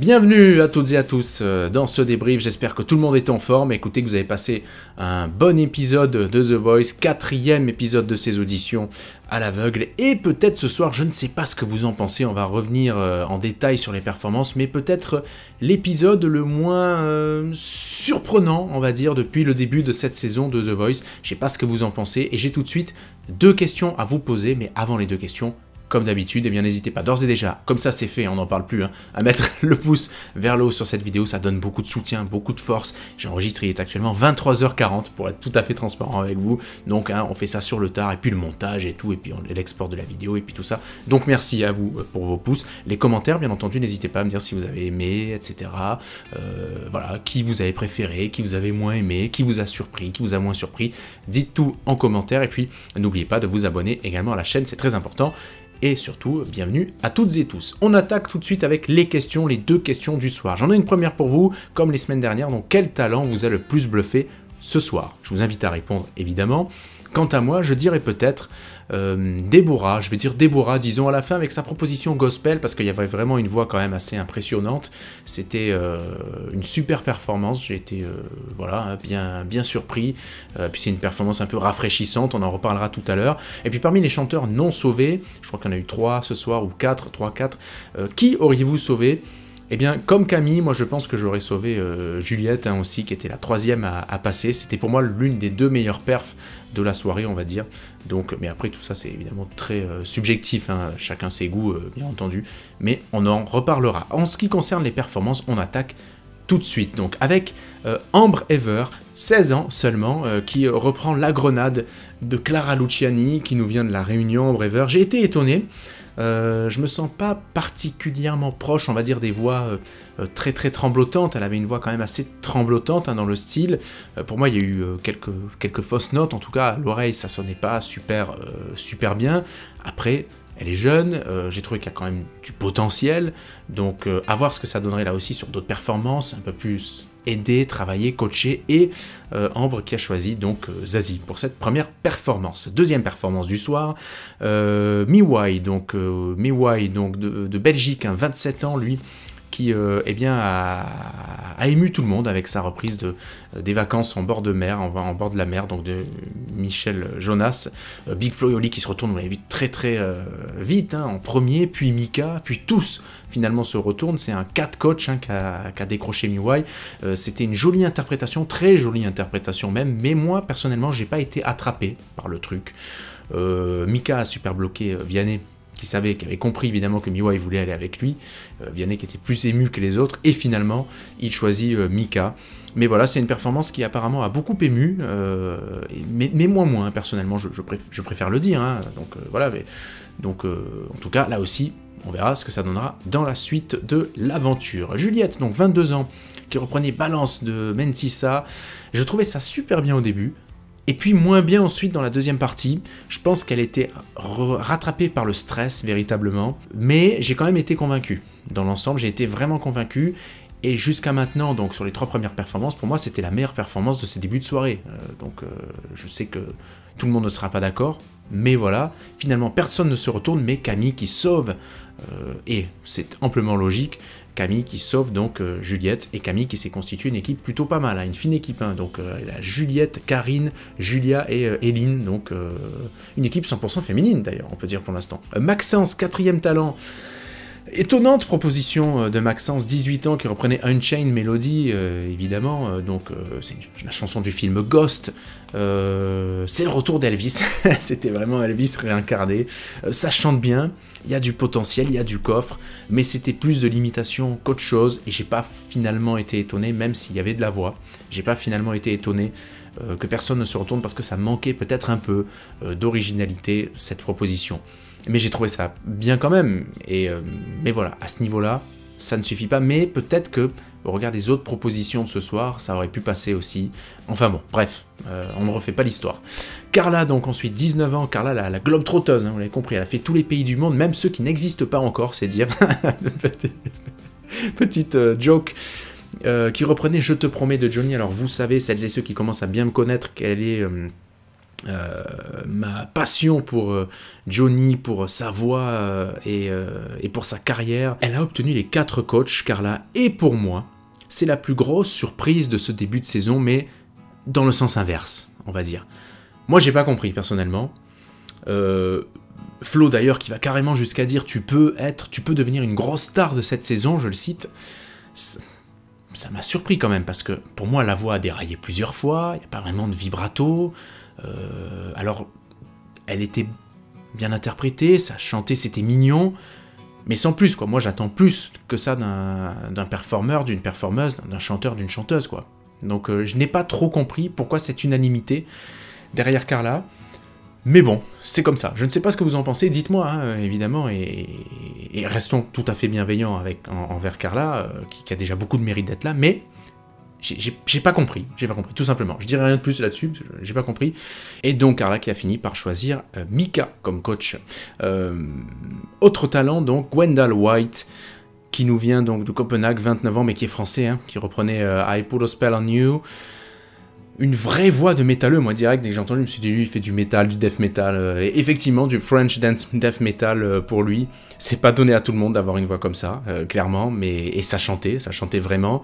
Bienvenue à toutes et à tous dans ce débrief, j'espère que tout le monde est en forme, écoutez que vous avez passé un bon épisode de The Voice, 4e épisode de ces auditions à l'aveugle, et peut-être ce soir, je ne sais pas ce que vous en pensez, on va revenir en détail sur les performances, mais peut-être l'épisode le moins surprenant, on va dire, depuis le début de cette saison de The Voice, je sais pas ce que vous en pensez, et j'ai tout de suite 2 questions à vous poser, mais avant les 2 questions, comme d'habitude, eh bien n'hésitez pas d'ores et déjà, comme ça c'est fait, on n'en parle plus, à mettre le pouce vers le haut sur cette vidéo, ça donne beaucoup de soutien, beaucoup de force. J'enregistre, il est actuellement 23h40 pour être tout à fait transparent avec vous, donc on fait ça sur le tard, et puis le montage et tout, et puis l'export de la vidéo, et puis tout ça. Donc merci à vous pour vos pouces. Les commentaires, bien entendu, n'hésitez pas à me dire si vous avez aimé, etc. Voilà, qui vous avez préféré, qui vous avez moins aimé, qui vous a surpris, qui vous a moins surpris. Dites tout en commentaire, et puis n'oubliez pas de vous abonner également à la chaîne, c'est très important. Et surtout, bienvenue à toutes et tous. On attaque tout de suite avec les questions, les 2 questions du soir. J'en ai une première pour vous, comme les semaines dernières, donc quel talent vous a le plus bluffé ce soir? Je vous invite à répondre, évidemment. Quant à moi, je dirais peut-être Déborah, je vais dire Déborah, disons à la fin avec sa proposition gospel, parce qu'il y avait vraiment une voix quand même assez impressionnante. C'était une super performance, j'ai été voilà, bien surpris. Puis c'est une performance un peu rafraîchissante, on en reparlera tout à l'heure. Et puis parmi les chanteurs non sauvés, je crois qu'il y en a eu 3 ce soir, ou 4, qui auriez-vous sauvé? Eh bien, comme Camille, moi je pense que j'aurais sauvé Juliette aussi, qui était la 3e à passer. C'était pour moi l'une des 2 meilleures perfs de la soirée, on va dire. Donc, mais après tout ça c'est évidemment très subjectif, chacun ses goûts, bien entendu. Mais on en reparlera. En ce qui concerne les performances, on attaque tout de suite. Donc avec Ambre Ever, 16 ans seulement, qui reprend La Grenade de Clara Luciani, qui nous vient de la Réunion. Ambre Ever, j'ai été étonné. Je me sens pas particulièrement proche, on va dire, des voix très tremblotantes. Elle avait une voix quand même assez tremblotante dans le style. Pour moi, il y a eu quelques fausses notes, en tout cas à l'oreille, ça sonnait pas super bien. Après, elle est jeune, j'ai trouvé qu'il y a quand même du potentiel, donc à voir ce que ça donnerait là aussi sur d'autres performances, un peu plus aider, travailler, coacher, et Ambre qui a choisi donc Zazie pour cette première performance. Deuxième performance du soir, Miwai, donc de Belgique, 27 ans lui, qui eh bien, a ému tout le monde avec sa reprise des vacances en bord de mer, en bord de la mer, donc de Michel Jonas. Big Flo et Oli qui se retournent, vous l'avez vu très vite, en premier, puis Mika, puis tous finalement se retournent. C'est un 4 coach qui a décroché Miwai. C'était une jolie interprétation, très jolie interprétation même, mais moi personnellement j'ai pas été attrapé par le truc. Mika a super bloqué Vianney, qui avait compris évidemment que Miwai voulait aller avec lui, Vianney qui était plus ému que les autres, et finalement il choisit Mika. Mais voilà, c'est une performance qui apparemment a beaucoup ému, mais moi moins personnellement, je préfère le dire, donc voilà, donc en tout cas là aussi, on verra ce que ça donnera dans la suite de l'aventure. Juliette, donc 22 ans, qui reprenait Balance de Mentissa, je trouvais ça super bien au début, et puis moins bien ensuite dans la deuxième partie. Je pense qu'elle était rattrapée par le stress véritablement, mais j'ai quand même été convaincu. Dans l'ensemble, j'ai été vraiment convaincu, et jusqu'à maintenant, donc sur les 3 premières performances, pour moi c'était la meilleure performance de ces débuts de soirée. Donc je sais que tout le monde ne sera pas d'accord, mais voilà, finalement personne ne se retourne, mais Camille qui sauve, et c'est amplement logique, Camille qui sauve donc Juliette, et Camille qui s'est constituée une équipe plutôt pas mal, une fine équipe, donc elle a Juliette, Karine, Julia et Eline, donc une équipe 100% féminine d'ailleurs, on peut dire pour l'instant. Maxence, 4e talent. Étonnante proposition de Maxence, 18 ans, qui reprenait Unchained Melody, évidemment, donc c'est la chanson du film Ghost, c'est le retour d'Elvis, c'était vraiment Elvis réincarné, ça chante bien, il y a du potentiel, il y a du coffre, mais c'était plus de l'imitation qu'autre chose, et j'ai pas finalement été étonné, même s'il y avait de la voix, j'ai pas finalement été étonné que personne ne se retourne, parce que ça manquait peut-être un peu d'originalité, cette proposition. Mais j'ai trouvé ça bien quand même, mais voilà, à ce niveau-là, ça ne suffit pas, mais peut-être que, au regard des autres propositions de ce soir, ça aurait pu passer aussi. Enfin bon, bref, on ne refait pas l'histoire. Carla, donc ensuite, 19 ans, Carla, la globe-trotteuse, vous l'avez compris, elle a fait tous les pays du monde, même ceux qui n'existent pas encore, c'est dire. Petite joke. Qui reprenait Je te promets de Johnny. Alors vous savez, celles et ceux qui commencent à bien me connaître, qu'elle est ma passion pour Johnny, pour sa voix et pour sa carrière. Elle a obtenu les 4 coachs, Carla, et pour moi, c'est la plus grosse surprise de ce début de saison, mais dans le sens inverse, on va dire. Moi, j'ai pas compris, personnellement. Flo, d'ailleurs, qui va carrément jusqu'à dire « tu peux devenir une grosse star de cette saison », je le cite. Ça m'a surpris quand même, parce que pour moi, la voix a déraillé plusieurs fois, il n'y a pas vraiment de vibrato. Alors, elle était bien interprétée, ça chantait, c'était mignon, mais sans plus, quoi. Moi, j'attends plus que ça d'un performeur, d'une performeuse, d'un chanteur, d'une chanteuse, quoi. Donc, je n'ai pas trop compris pourquoi cette unanimité derrière Carla. Mais bon, c'est comme ça. Je ne sais pas ce que vous en pensez, dites-moi, hein, évidemment, et restons tout à fait bienveillants envers Carla, qui a déjà beaucoup de mérite d'être là, mais j'ai pas compris, tout simplement. Je dirais rien de plus là-dessus, parce que j'ai pas compris. Et donc Carla qui a fini par choisir Mika comme coach. Autre talent, donc, Gwendal White, qui nous vient donc de Copenhague, 29 ans, mais qui est français, hein, qui reprenait I Put a Spell on You. Une vraie voix de métalleux, moi direct, dès que j'ai entendu, je me suis dit, lui, il fait du métal, du death metal, et effectivement, du French dance death metal pour lui. C'est pas donné à tout le monde d'avoir une voix comme ça, clairement, et ça chantait vraiment.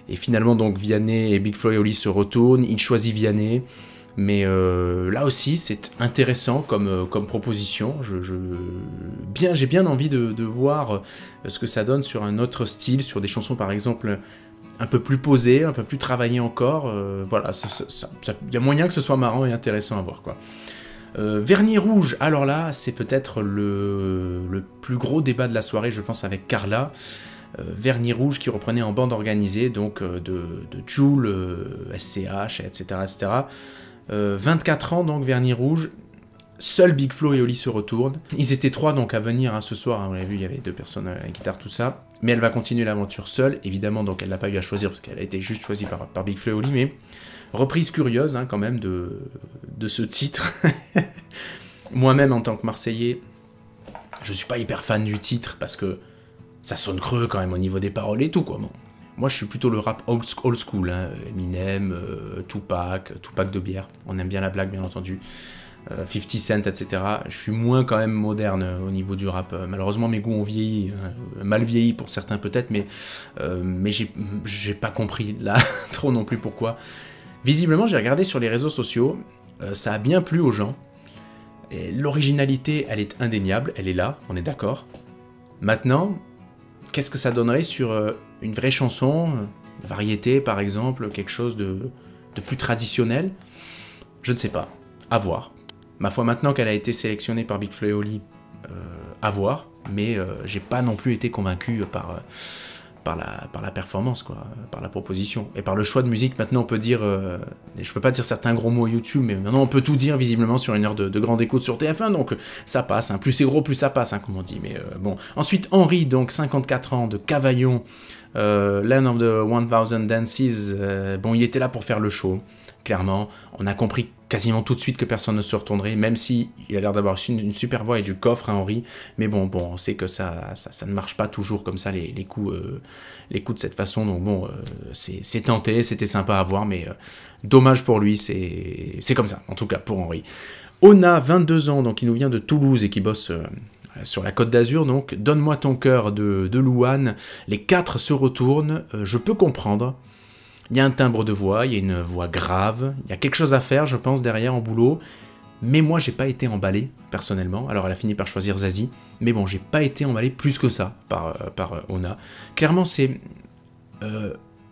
Et finalement, donc, Vianney et Big Flo et Oli se retournent, il choisit Vianney, mais là aussi, c'est intéressant comme proposition. J'ai bien envie de voir ce que ça donne sur un autre style, sur des chansons, par exemple, un peu plus posé, un peu plus travaillé encore, voilà, il y a moyen que ce soit marrant et intéressant à voir, quoi. Vernis rouge, alors là, c'est peut-être le plus gros débat de la soirée, je pense, avec Carla. Vernis rouge qui reprenait en bande organisée, donc de Jul, SCH, etc., etc. 24 ans, donc, Vernis rouge. Seul Big Flo et Oli se retournent. Ils étaient 3 donc à venir ce soir, hein, on l'a vu, il y avait 2 personnes à la guitare, tout ça. Mais elle va continuer l'aventure seule, évidemment, donc elle n'a pas eu à choisir parce qu'elle a été juste choisie par Big Flo et Oli, mais reprise curieuse hein, quand même de ce titre. Moi-même en tant que Marseillais, je suis pas hyper fan du titre parce que ça sonne creux quand même au niveau des paroles et tout, quoi. Bon. Moi je suis plutôt le rap old school, hein. Eminem, Tupac de bière, on aime bien la blague bien entendu. 50 Cent, etc. Je suis moins quand même moderne au niveau du rap. Malheureusement, mes goûts ont vieilli, mal vieilli pour certains peut-être, mais j'ai pas compris là trop non plus pourquoi. Visiblement, j'ai regardé sur les réseaux sociaux, ça a bien plu aux gens. L'originalité, elle est indéniable, elle est là, on est d'accord. Maintenant, qu'est-ce que ça donnerait sur une vraie chanson, variété par exemple, quelque chose de plus traditionnel? Je ne sais pas, à voir. Ma foi, maintenant qu'elle a été sélectionnée par Big Flo et Oli, à voir, mais j'ai pas non plus été convaincu par la performance, quoi, par la proposition. Et par le choix de musique, maintenant on peut dire, je peux pas dire certains gros mots YouTube, mais maintenant on peut tout dire visiblement sur une heure de grande écoute sur TF1, donc ça passe, hein. Plus c'est gros, plus ça passe, hein, comme on dit, mais bon. Ensuite, Henri, donc 54 ans, de Cavaillon, Land of the 1000 Dances, bon, il était là pour faire le show, clairement. On a compris quasiment tout de suite que personne ne se retournerait, même si il a l'air d'avoir une super voix et du coffre, hein, Henri. Mais bon, on sait que ça ne marche pas toujours comme ça, les coups de cette façon. Donc bon, c'est tenté, c'était sympa à voir, mais dommage pour lui, c'est comme ça, en tout cas pour Henri. Ona, 22 ans, donc il nous vient de Toulouse et qui bosse sur la Côte d'Azur, donc Donne-moi ton cœur de Louane. Les 4 se retournent, je peux comprendre. Il y a un timbre de voix, il y a une voix grave, il y a quelque chose à faire, je pense, derrière en boulot. Mais moi, j'ai pas été emballé, personnellement. Alors, elle a fini par choisir Zazie. Mais bon, j'ai pas été emballé plus que ça par Ona. Clairement, c'est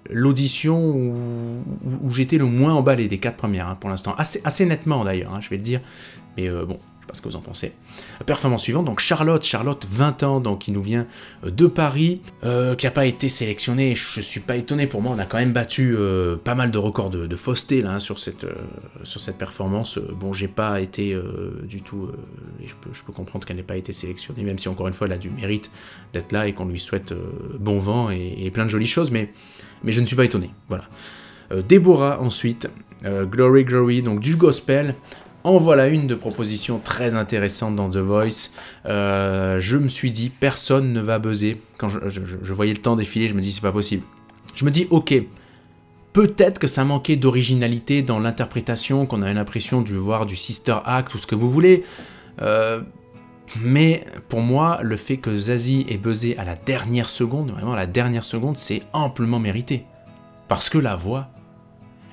l'audition où j'étais le moins emballé des 4 premières, hein, pour l'instant. Assez nettement, d'ailleurs, hein, je vais le dire. Mais bon, je sais pas ce que vous en pensez. Performance suivante, donc Charlotte, 20 ans, donc qui nous vient de Paris, qui n'a pas été sélectionnée. Je suis pas étonné, pour moi, on a quand même battu pas mal de records de fausseté là, hein, sur cette performance. Bon, j'ai pas été du tout, et je peux comprendre qu'elle n'ait pas été sélectionnée, même si encore une fois elle a du mérite d'être là et qu'on lui souhaite bon vent et plein de jolies choses, mais je ne suis pas étonné, voilà. Déborah ensuite, Glory Glory, donc du gospel. En voilà une de propositions très intéressante dans The Voice. Je me suis dit, personne ne va buzzer. Quand je voyais le temps défiler, je me dis, c'est pas possible. Je me dis, ok, peut-être que ça manquait d'originalité dans l'interprétation, qu'on avait l'impression de voir du Sister Act ou ce que vous voulez. Mais pour moi, le fait que Zazie ait buzzé à la dernière seconde, vraiment à la dernière seconde, c'est amplement mérité. Parce que la voix...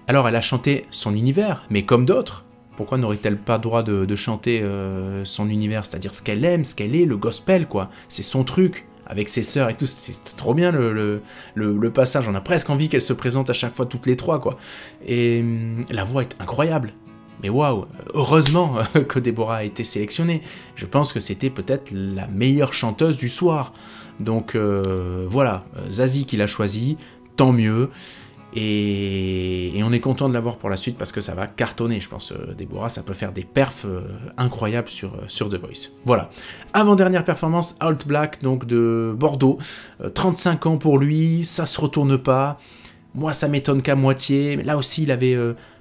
Alors elle a chanté son univers, mais comme d'autres, pourquoi n'aurait-elle pas droit de chanter son univers, c'est-à-dire ce qu'elle aime, ce qu'elle est, le gospel, quoi. C'est son truc, avec ses sœurs et tout, c'est trop bien le passage, on a presque envie qu'elle se présente à chaque fois toutes les trois, quoi. Et la voix est incroyable. Mais waouh, heureusement que Deborah a été sélectionnée. Je pense que c'était peut-être la meilleure chanteuse du soir. Donc voilà, Zazie qui l'a choisie, tant mieux. Et on est content de l'avoir pour la suite parce que ça va cartonner, je pense. Deborah, ça peut faire des perfs incroyables sur The Voice. Voilà. Avant-dernière performance, Alt Black, donc de Bordeaux. 35 ans pour lui, ça se retourne pas. Moi, ça m'étonne qu'à moitié. Là aussi, il avait...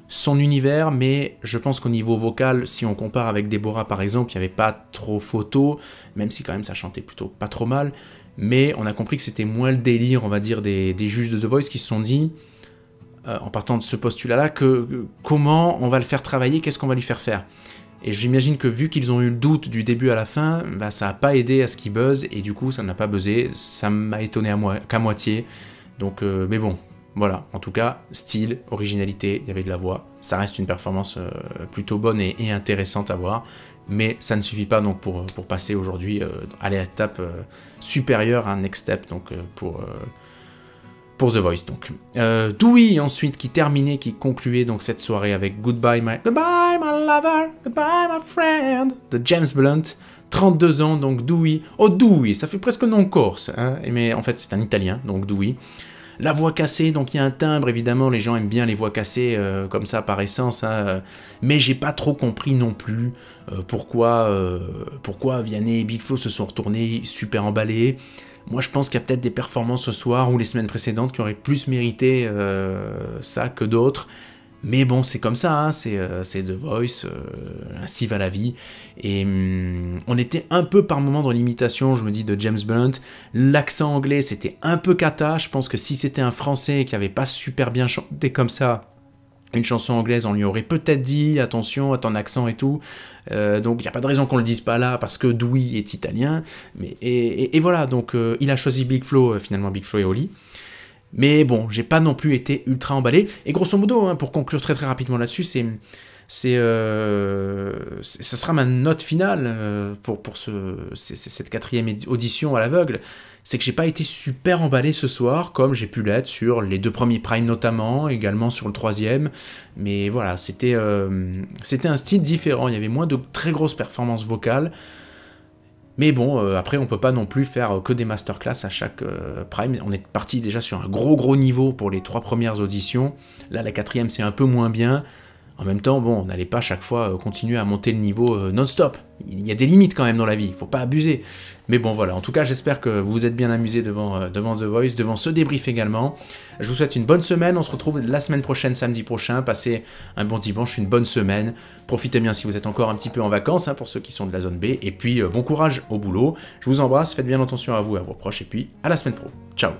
son univers, mais je pense qu'au niveau vocal, si on compare avec Deborah par exemple, il n'y avait pas trop photo, même si quand même ça chantait plutôt pas trop mal, mais on a compris que c'était moins le délire, on va dire, des juges de The Voice qui se sont dit, en partant de ce postulat-là, que comment on va le faire travailler, qu'est-ce qu'on va lui faire faire. Et j'imagine que vu qu'ils ont eu le doute du début à la fin, bah, ça n'a pas aidé à ce qu'il buzz, et du coup ça n'a pas buzzé, ça m'a étonné qu'à moitié, donc mais bon. Voilà, en tout cas, style, originalité, il y avait de la voix. Ça reste une performance plutôt bonne et intéressante à voir. Mais ça ne suffit pas donc pour passer aujourd'hui à l'étape supérieure, un next step donc, pour The Voice. Donc. Dewey ensuite qui concluait donc cette soirée avec Goodbye my lover, Goodbye my friend de James Blunt. 32 ans, donc Dewey. Oh Dewey, ça fait presque non corse, hein, mais en fait c'est un italien, donc Dewey. La voix cassée, donc il y a un timbre, évidemment, les gens aiment bien les voix cassées comme ça par essence, hein, mais j'ai pas trop compris non plus pourquoi Vianney et Big Flo se sont retournés super emballés. Moi je pense qu'il y a peut-être des performances ce soir ou les semaines précédentes qui auraient plus mérité ça que d'autres. Mais bon, c'est comme ça, hein, c'est The Voice, ainsi va la vie. Et on était un peu par moment dans l'imitation, je me dis, de James Blunt. L'accent anglais, c'était un peu cata. Je pense que si c'était un Français qui n'avait pas super bien chanté comme ça, une chanson anglaise, on lui aurait peut-être dit, attention à ton accent et tout. Donc il n'y a pas de raison qu'on le dise pas là, parce que Dewey est italien. Mais, et voilà, donc il a choisi Big Flo, finalement Big Flo et Oli. Mais bon, j'ai pas non plus été ultra emballé. Et grosso modo, hein, pour conclure très rapidement là-dessus, ça sera ma note finale pour cette quatrième audition à l'aveugle. C'est que j'ai pas été super emballé ce soir, comme j'ai pu l'être sur les deux premiers primes notamment, également sur le troisième. Mais voilà, c'était un style différent. Il y avait moins de très grosses performances vocales. Mais bon, après, on peut pas non plus faire que des masterclass à chaque prime. On est parti déjà sur un gros niveau pour les 3 premières auditions. Là, la 4e, c'est un peu moins bien. En même temps, bon, on n'allait pas chaque fois continuer à monter le niveau non-stop. Il y a des limites quand même dans la vie, il faut pas abuser. Mais bon, voilà, en tout cas, j'espère que vous vous êtes bien amusés devant The Voice, devant ce débrief également. Je vous souhaite une bonne semaine, on se retrouve la semaine prochaine, samedi prochain. Passez un bon dimanche, une bonne semaine. Profitez bien si vous êtes encore un petit peu en vacances, hein, pour ceux qui sont de la zone B. Et puis, bon courage au boulot. Je vous embrasse, faites bien attention à vous et à vos proches. Et puis, à la semaine pro. Ciao.